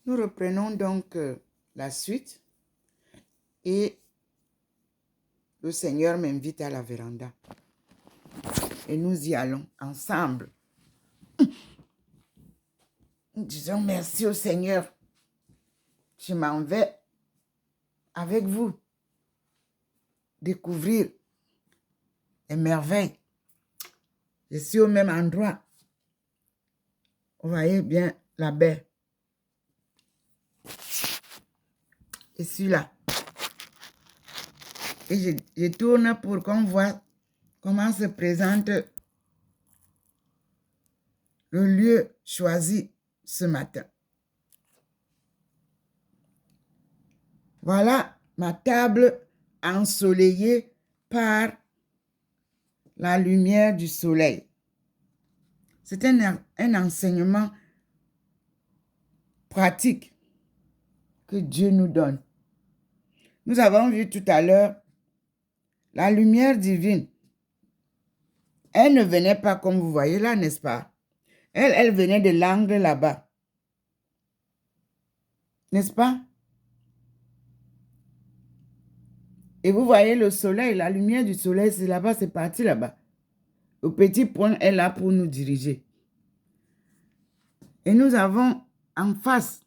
Nous reprenons donc la suite et le Seigneur m'invite à la véranda. Et nous y allons ensemble. Nous disons merci au Seigneur. Je m'en vais avec vous découvrir les merveilles. Je suis au même endroit. Vous voyez bien la baie. Je suis là. Et je tourne pour qu'on voit comment se présente le lieu choisi ce matin. Voilà ma table ensoleillée par la lumière du soleil. C'est un enseignement pratique que Dieu nous donne. Nous avons vu tout à l'heure la lumière divine. Elle ne venait pas comme vous voyez là, n'est-ce pas? Elle venait de l'angle là-bas. N'est-ce pas? Et vous voyez le soleil, la lumière du soleil, c'est là-bas, c'est parti là-bas. Le petit point est là pour nous diriger. Et nous avons en face,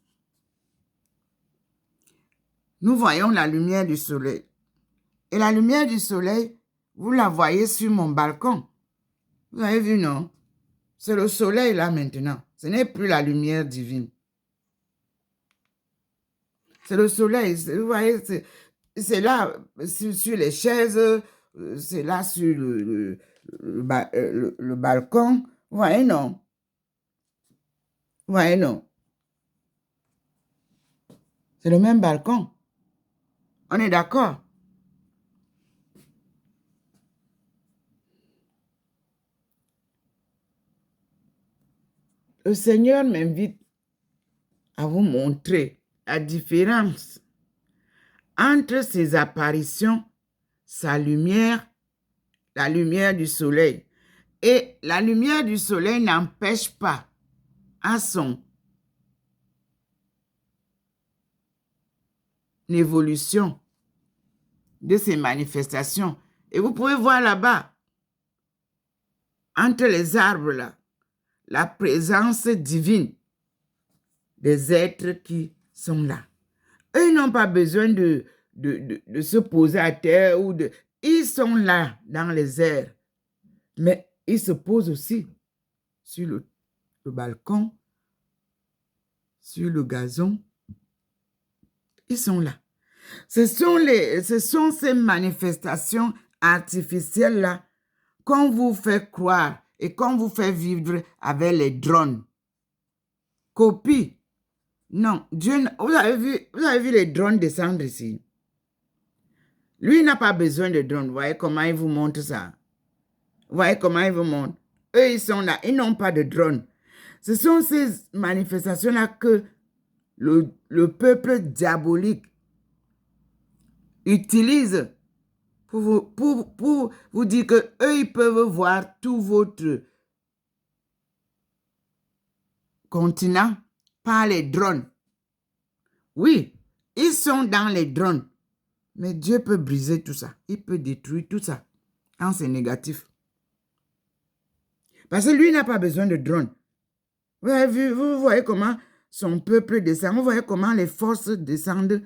nous voyons la lumière du soleil. Et la lumière du soleil, vous la voyez sur mon balcon. Vous avez vu, non? C'est le soleil là maintenant. Ce n'est plus la lumière divine. C'est le soleil. Vous voyez, c'est là sur les chaises, c'est là sur le balcon. Vous voyez, non? Vous voyez, non? C'est le même balcon. On est d'accord? Le Seigneur m'invite à vous montrer la différence entre ses apparitions, sa lumière, la lumière du soleil. Et la lumière du soleil n'empêche pas à son évolution de ses manifestations. Et vous pouvez voir là-bas, entre les arbres là, la présence divine des êtres qui sont là. Eux, ils n'ont pas besoin de se poser à terre ou de... Ils sont là dans les airs. Mais ils se posent aussi sur le balcon, sur le gazon. Ils sont là. Ce sont ces manifestations artificielles-là qu'on vous fait croire et qu'on vous fait vivre avec les drones. Copie. Non, Dieu, vous avez vu les drones descendre ici. Lui n'a pas besoin de drones. Vous voyez comment il vous montre ça? Vous voyez comment il vous montre? Eux, ils sont là. Ils n'ont pas de drones. Ce sont ces manifestations-là que le peuple diabolique utilise pour vous dire que eux, ils peuvent voir tout votre continent par les drones. Oui, ils sont dans les drones. Mais Dieu peut briser tout ça. Il peut détruire tout ça quand c'est négatif. Parce que lui n'a pas besoin de drones. Vous avez vu, vous voyez comment son peuple descend. Vous voyez comment les forces descendent.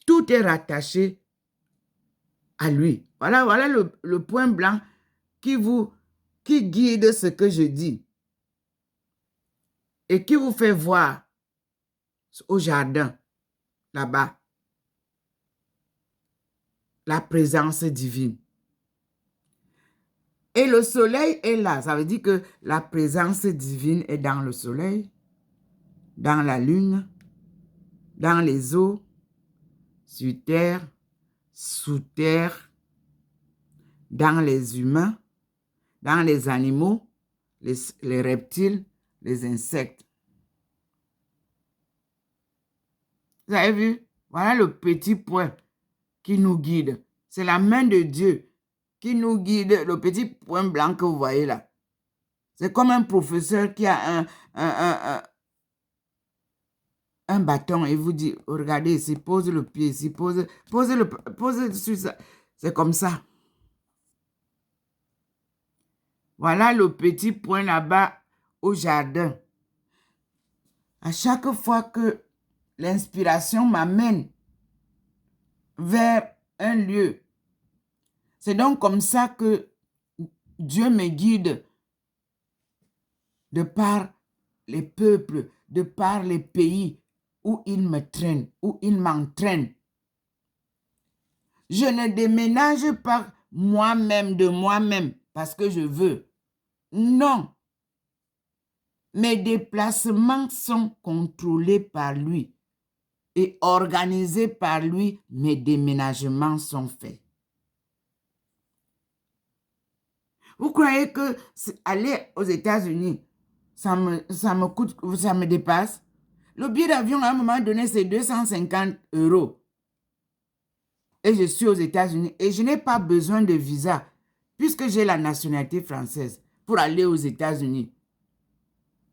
Tout est rattaché à lui. Voilà le point blanc qui guide ce que je dis. Et qui vous fait voir au jardin, là-bas, la présence divine. Et le soleil est là. Ça veut dire que la présence divine est dans le soleil, dans la lune, dans les eaux, sur terre, sous terre, dans les humains, dans les animaux, les reptiles, les insectes. Vous avez vu? Voilà le petit point qui nous guide. C'est la main de Dieu qui nous guide, le petit point blanc que vous voyez là. C'est comme un professeur qui a un bâton et vous dit, regardez ici, pose le pied ici, pose sur ça. C'est comme ça. Voilà le petit point là-bas au jardin. À chaque fois que l'inspiration m'amène vers un lieu, c'est donc comme ça que Dieu me guide de par les peuples, de par les pays où il me traîne, où il m'entraîne. Je ne déménage pas moi-même de moi-même parce que je veux. Non. Mes déplacements sont contrôlés par lui et organisés par lui. Mes déménagements sont faits. Vous croyez que aller aux États-Unis, ça me coûte, ça me dépasse? Le billet d'avion, à un moment donné, c'est 250 €. Et je suis aux États-Unis et je n'ai pas besoin de visa puisque j'ai la nationalité française pour aller aux États-Unis.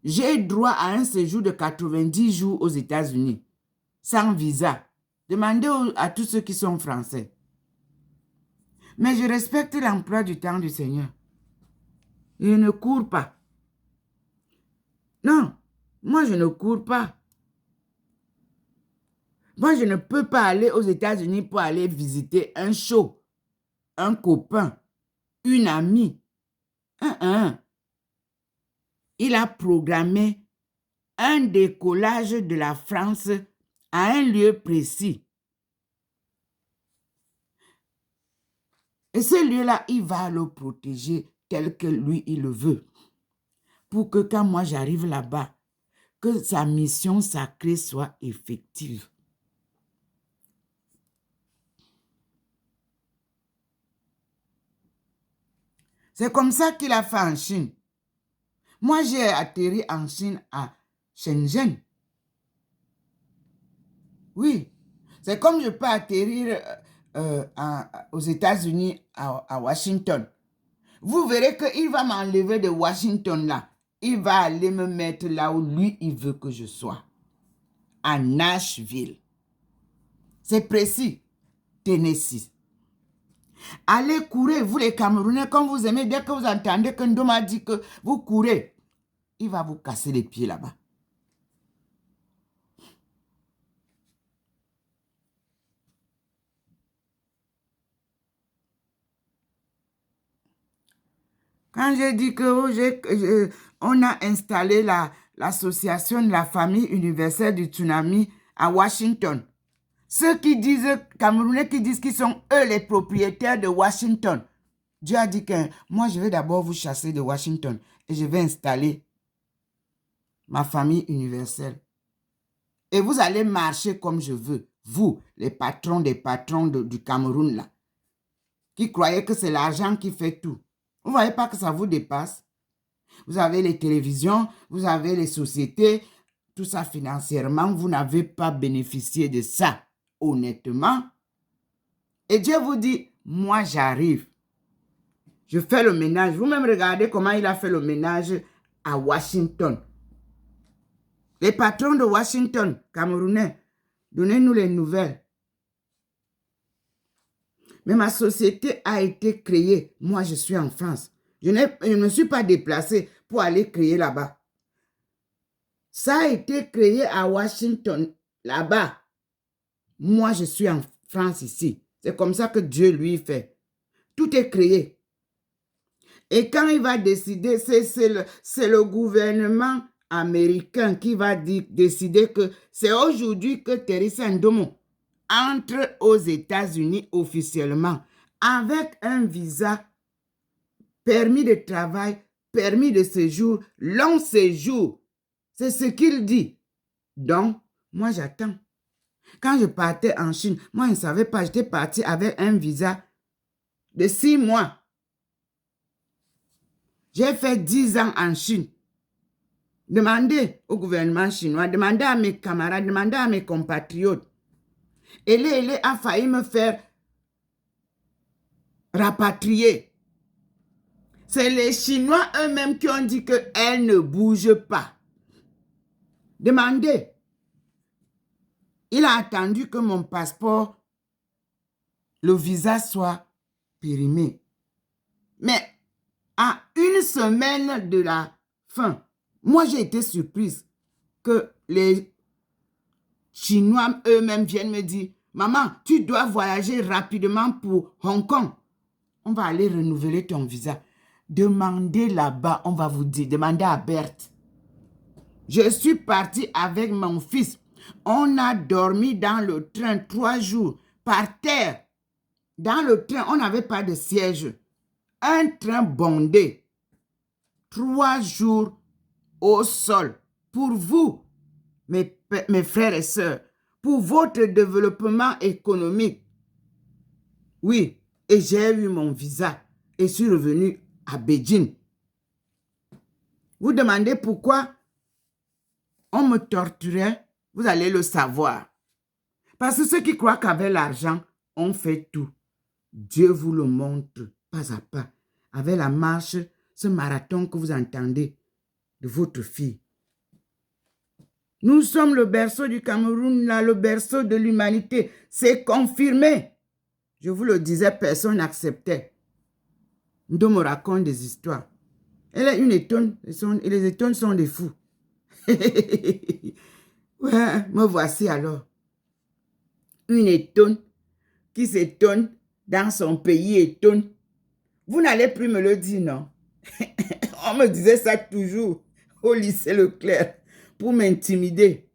J'ai droit à un séjour de 90 jours aux États-Unis sans visa. Demandez à tous ceux qui sont français. Mais je respecte l'emploi du temps du Seigneur. Je ne cours pas. Non, moi je ne cours pas. Moi je ne peux pas aller aux États-Unis pour aller visiter un show, un copain, une amie. Il a programmé un décollage de la France à un lieu précis. Et ce lieu-là, il va le protéger tel que lui, il le veut. Pour que quand moi j'arrive là-bas, que sa mission sacrée soit effective. C'est comme ça qu'il a fait en Chine. Moi, j'ai atterri en Chine à Shenzhen. Oui, c'est comme je peux atterrir aux États-Unis à Washington. Vous verrez qu'il va m'enlever de Washington là. Il va aller me mettre là où lui, il veut que je sois. À Nashville. C'est précis. Tennessee. Allez courir, vous les Camerounais, comme vous aimez, dès que vous entendez que Ndoma dit que vous courez, il va vous casser les pieds là-bas. Quand j'ai dit que on a installé l'association de la famille universelle du tsunami à Washington, ceux qui disent, Camerounais qui disent qu'ils sont eux les propriétaires de Washington, Dieu a dit que moi je vais d'abord vous chasser de Washington et je vais installer ma famille universelle. Et vous allez marcher comme je veux. Vous, les patrons des patrons du Cameroun là, qui croyez que c'est l'argent qui fait tout. Vous ne voyez pas que ça vous dépasse? Vous avez les télévisions, vous avez les sociétés, tout ça financièrement, vous n'avez pas bénéficié de ça, honnêtement. Et Dieu vous dit, moi j'arrive. Je fais le ménage. Vous-même regardez comment il a fait le ménage à Washington. Les patrons de Washington, Camerounais, donnez-nous les nouvelles. Mais ma société a été créée. Moi, je suis en France. Je ne me suis pas déplacé pour aller créer là-bas. Ça a été créé à Washington, là-bas. Moi, je suis en France ici. C'est comme ça que Dieu lui fait. Tout est créé. Et quand il va décider, c'est le gouvernement américain qui va décider que c'est aujourd'hui que Teresa Ndomo entre aux États-Unis officiellement avec un visa, permis de travail, permis de séjour, long séjour. C'est ce qu'il dit. Donc, moi j'attends. Quand je partais en Chine, moi je ne savais pas, j'étais parti avec un visa de 6 mois. J'ai fait 10 ans en Chine. Demandez au gouvernement chinois, demandez à mes camarades, demandez à mes compatriotes. Elle a failli me faire rapatrier. C'est les Chinois eux-mêmes qui ont dit qu'elle ne bouge pas. Demandez. Il a attendu que mon passeport, le visa soit périmé. Mais à une semaine de la fin, moi j'ai été surprise que les Chinois eux-mêmes viennent me dire, maman, tu dois voyager rapidement pour Hong Kong. On va aller renouveler ton visa. Demandez là-bas, on va vous dire, demandez à Berthe. Je suis partie avec mon fils. On a dormi dans le train 3 jours, par terre. Dans le train, on n'avait pas de siège. Un train bondé. 3 jours au sol. Pour vous, mes frères et sœurs, pour votre développement économique. Oui, et j'ai eu mon visa et suis revenu à Beijing. Vous demandez pourquoi on me torturait, vous allez le savoir. Parce que ceux qui croient qu'avec l'argent, on fait tout. Dieu vous le montre pas à pas. Avec la marche, ce marathon que vous entendez de votre fille. Nous sommes le berceau du Cameroun, là, le berceau de l'humanité. C'est confirmé. Je vous le disais, personne n'acceptait. Nous me raconte des histoires. Elle est une étonne, et les étonnes sont des fous. Ouais, me voici alors. Une étonne qui s'étonne dans son pays étonne. Vous n'allez plus me le dire, non? On me disait ça toujours au lycée Leclerc pour m'intimider.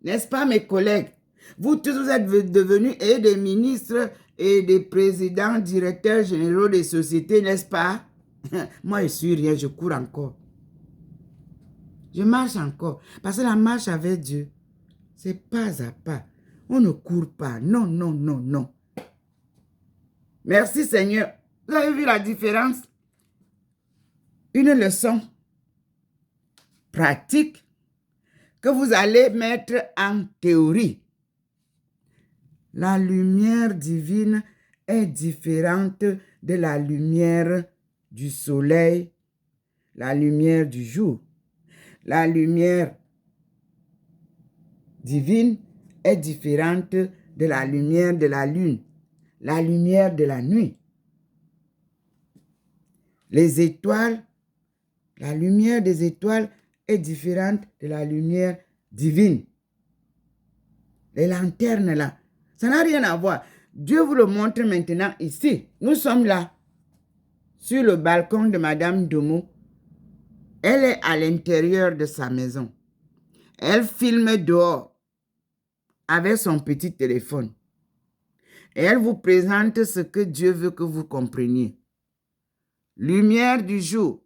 N'est-ce pas, mes collègues? Vous tous, vous êtes devenus des ministres et des présidents, directeurs généraux des sociétés, n'est-ce pas? Moi, je suis rien, je cours encore. Je marche encore. Parce que la marche avec Dieu, c'est pas à pas. On ne court pas. Non, non, non, non. Merci Seigneur. Vous avez vu la différence? Une leçon pratique que vous allez mettre en théorie. La lumière divine est différente de la lumière du soleil, la lumière du jour. La lumière divine est différente de la lumière de la lune, la lumière de la nuit. Les étoiles, la lumière des étoiles est différente de la lumière divine. Les lanternes là, ça n'a rien à voir. Dieu vous le montre maintenant ici. Nous sommes là, sur le balcon de Madame Domo. Elle est à l'intérieur de sa maison. Elle filme dehors avec son petit téléphone. Et elle vous présente ce que Dieu veut que vous compreniez. Lumière du jour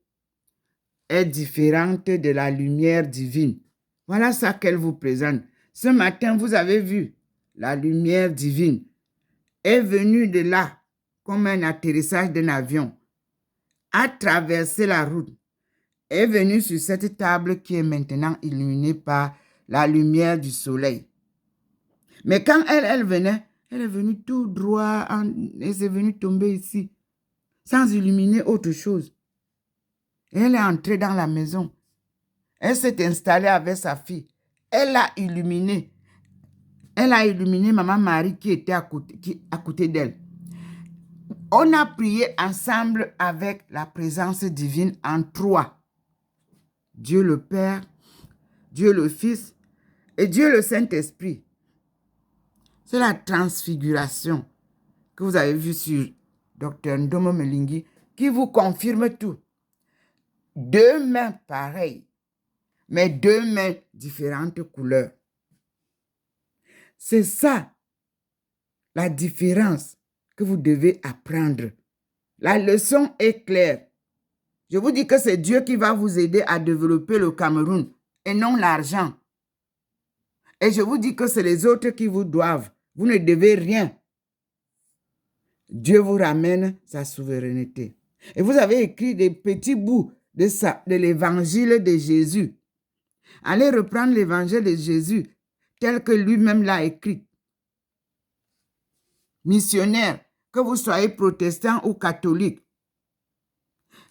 est différente de la lumière divine. Voilà ça qu'elle vous présente. Ce matin, vous avez vu, la lumière divine est venue de là, comme un atterrissage d'un avion, a traversé la route, est venue sur cette table qui est maintenant illuminée par la lumière du soleil. Mais quand elle venait, elle est venue tout droit et c'est venue tomber ici, sans illuminer autre chose. Et elle est entrée dans la maison. Elle s'est installée avec sa fille. Elle a illuminé. Elle a illuminé Maman Marie qui était à côté d'elle. On a prié ensemble avec la présence divine en trois. Dieu le Père, Dieu le Fils et Dieu le Saint-Esprit. C'est la transfiguration que vous avez vue sur Dr Ndomo Melingi qui vous confirme tout. 2 mains pareilles, mais 2 mains différentes couleurs. C'est ça, la différence que vous devez apprendre. La leçon est claire. Je vous dis que c'est Dieu qui va vous aider à développer le Cameroun et non l'argent. Et je vous dis que c'est les autres qui vous doivent. Vous ne devez rien. Dieu vous ramène sa souveraineté. Et vous avez écrit des petits bouts de l'évangile de Jésus. Allez reprendre l'évangile de Jésus tel que lui-même l'a écrit. Missionnaire, que vous soyez protestant ou catholique.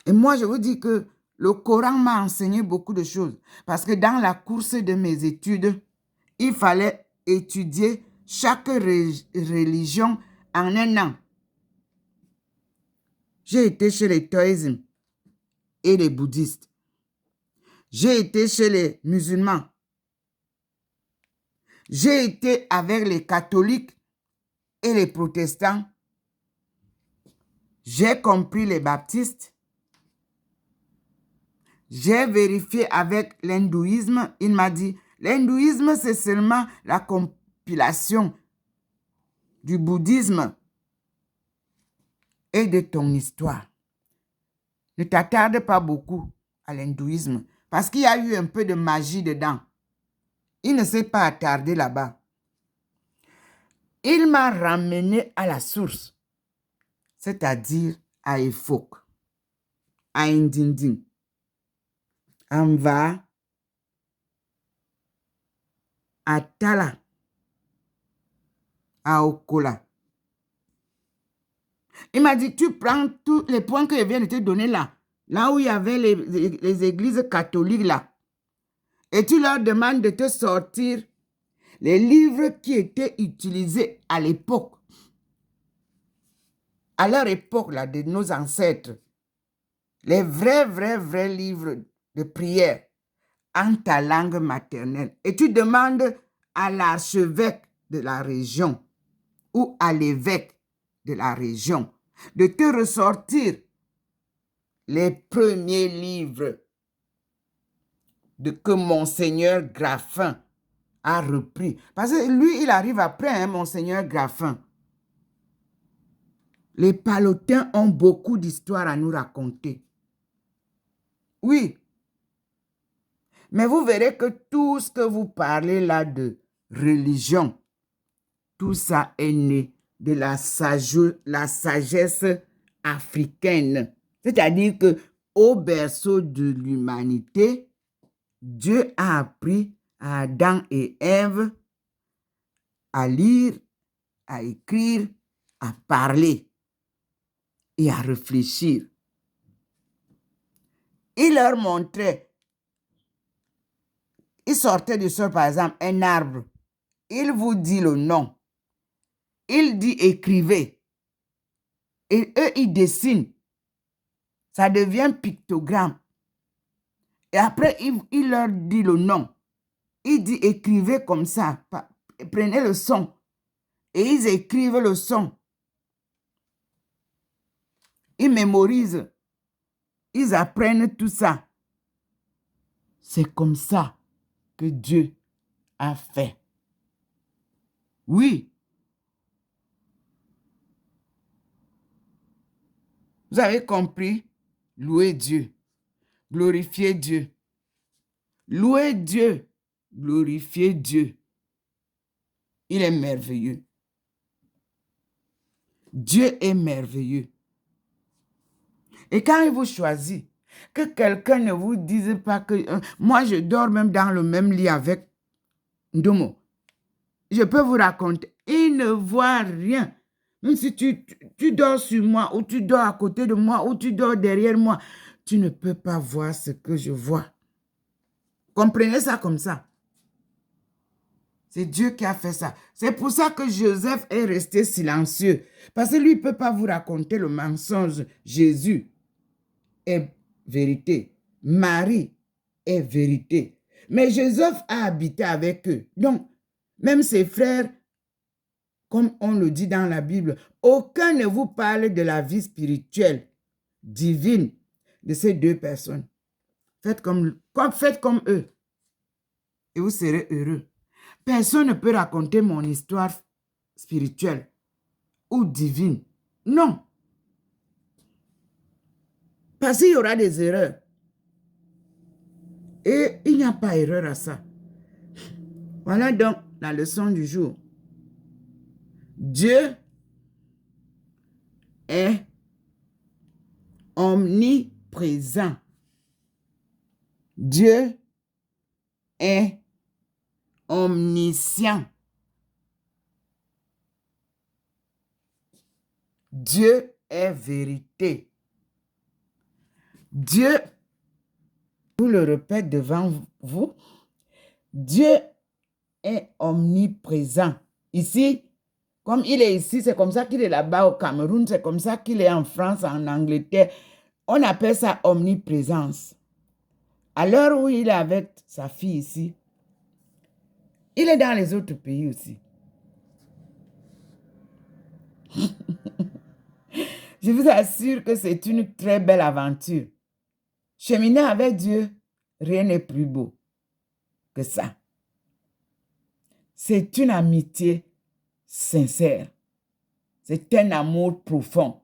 Et moi, je vous dis que le Coran m'a enseigné beaucoup de choses. Parce que dans la course de mes études, il fallait étudié chaque religion en un an. J'ai été chez les taoïsmes et les bouddhistes. J'ai été chez les musulmans. J'ai été avec les catholiques et les protestants. J'ai compris les baptistes. J'ai vérifié avec l'hindouisme. Il m'a dit, l'hindouisme, c'est seulement la compilation du bouddhisme et de ton histoire. Ne t'attarde pas beaucoup à l'hindouisme parce qu'il y a eu un peu de magie dedans. Il ne s'est pas attardé là-bas. Il m'a ramené à la source, c'est-à-dire à Efok, à Ndindin, à Mva, à Tala, à Okola. Il m'a dit, tu prends tous les points que je viens de te donner là, là où il y avait les églises catholiques là, et tu leur demandes de te sortir les livres qui étaient utilisés à l'époque, à leur époque là, de nos ancêtres, les vrais livres de prière en ta langue maternelle. Et tu demandes à l'archevêque de la région ou à l'évêque de la région de te ressortir les premiers livres que Monseigneur Graffin a repris. Parce que lui, il arrive après, hein, Monseigneur Graffin. Les Palotins ont beaucoup d'histoires à nous raconter. Oui. Mais vous verrez que tout ce que vous parlez là de religion, tout ça est né de la sagesse africaine. C'est-à-dire que au berceau de l'humanité, Dieu a appris à Adam et Ève à lire, à écrire, à parler et à réfléchir. Il leur montrait, il sortait du sol par exemple un arbre, il vous dit le nom, il dit écrivez, et eux ils dessinent, ça devient pictogramme. Et après il leur dit le nom, il dit écrivez comme ça, prenez le son, et ils écrivent le son. Ils mémorisent, ils apprennent tout ça. C'est comme ça que Dieu a fait. Oui. Vous avez compris? Louez Dieu. Glorifiez Dieu. Louez Dieu. Glorifiez Dieu. Il est merveilleux. Dieu est merveilleux. Et quand il vous choisit, que quelqu'un ne vous dise pas que moi je dors même dans le même lit avec Ndomo. Je peux vous raconter, il ne voit rien. Même si tu dors sur moi, ou tu dors à côté de moi, ou tu dors derrière moi, tu ne peux pas voir ce que je vois. Comprenez ça comme ça. C'est Dieu qui a fait ça. C'est pour ça que Joseph est resté silencieux. Parce que lui, il ne peut pas vous raconter le mensonge. Jésus est vérité. Marie est vérité. Mais Joseph a habité avec eux. Donc, même ses frères, comme on le dit dans la Bible, aucun ne vous parle de la vie spirituelle, divine de ces deux personnes. Faites comme eux et vous serez heureux. Personne ne peut raconter mon histoire spirituelle ou divine. Non. Parce qu'il y aura des erreurs. Et il n'y a pas erreur à ça. Voilà donc la leçon du jour. Dieu est omniprésent. Dieu est omniscient. Dieu est vérité. Dieu, je vous le répète devant vous, Dieu est omniprésent. Ici, comme il est ici, c'est comme ça qu'il est là-bas au Cameroun, c'est comme ça qu'il est en France, en Angleterre. On appelle ça omniprésence. À l'heure où il est avec sa fille ici, il est dans les autres pays aussi. Je vous assure que c'est une très belle aventure. Cheminer avec Dieu, rien n'est plus beau que ça. C'est une amitié sincère. C'est un amour profond,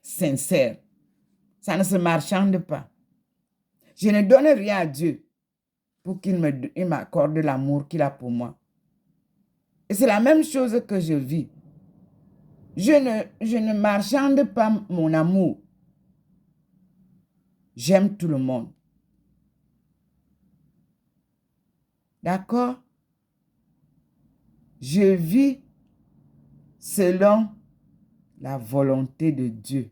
sincère. Ça ne se marchande pas. Je ne donne rien à Dieu pour qu'il m'accorde l'amour qu'il a pour moi. Et c'est la même chose que je vis. Je ne marchande pas mon amour. J'aime tout le monde. D'accord? Je vis selon la volonté de Dieu.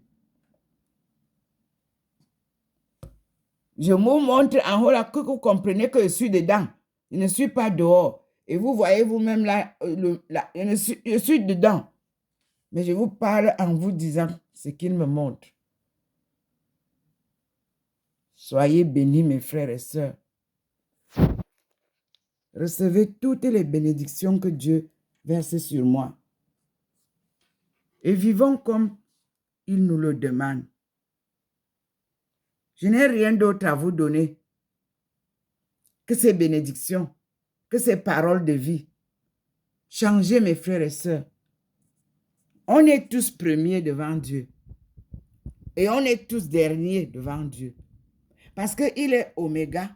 Je vous montre en haut là que vous comprenez que je suis dedans. Je ne suis pas dehors. Et vous voyez vous-même là, je suis dedans. Mais je vous parle en vous disant ce qu'il me montre. Soyez bénis, mes frères et sœurs. Recevez toutes les bénédictions que Dieu verse sur moi. Et vivons comme il nous le demande. Je n'ai rien d'autre à vous donner que ces bénédictions, que ces paroles de vie. Changez, mes frères et sœurs. On est tous premiers devant Dieu. Et on est tous derniers devant Dieu. Parce qu'il est oméga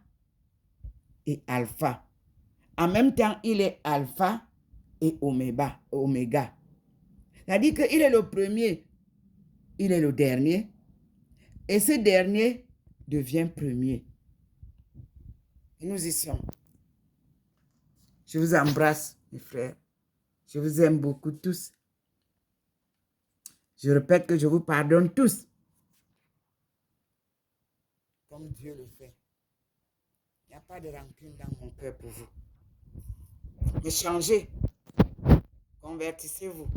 et alpha. En même temps, il est alpha et oméga. C'est-à-dire qu'il est le premier, il est le dernier. Et ce dernier devient premier. Et nous y sommes. Je vous embrasse, mes frères. Je vous aime beaucoup tous. Je répète que je vous pardonne tous. Comme Dieu le fait. Il n'y a pas de rancune dans mon cœur pour vous. Mais changez. Convertissez-vous.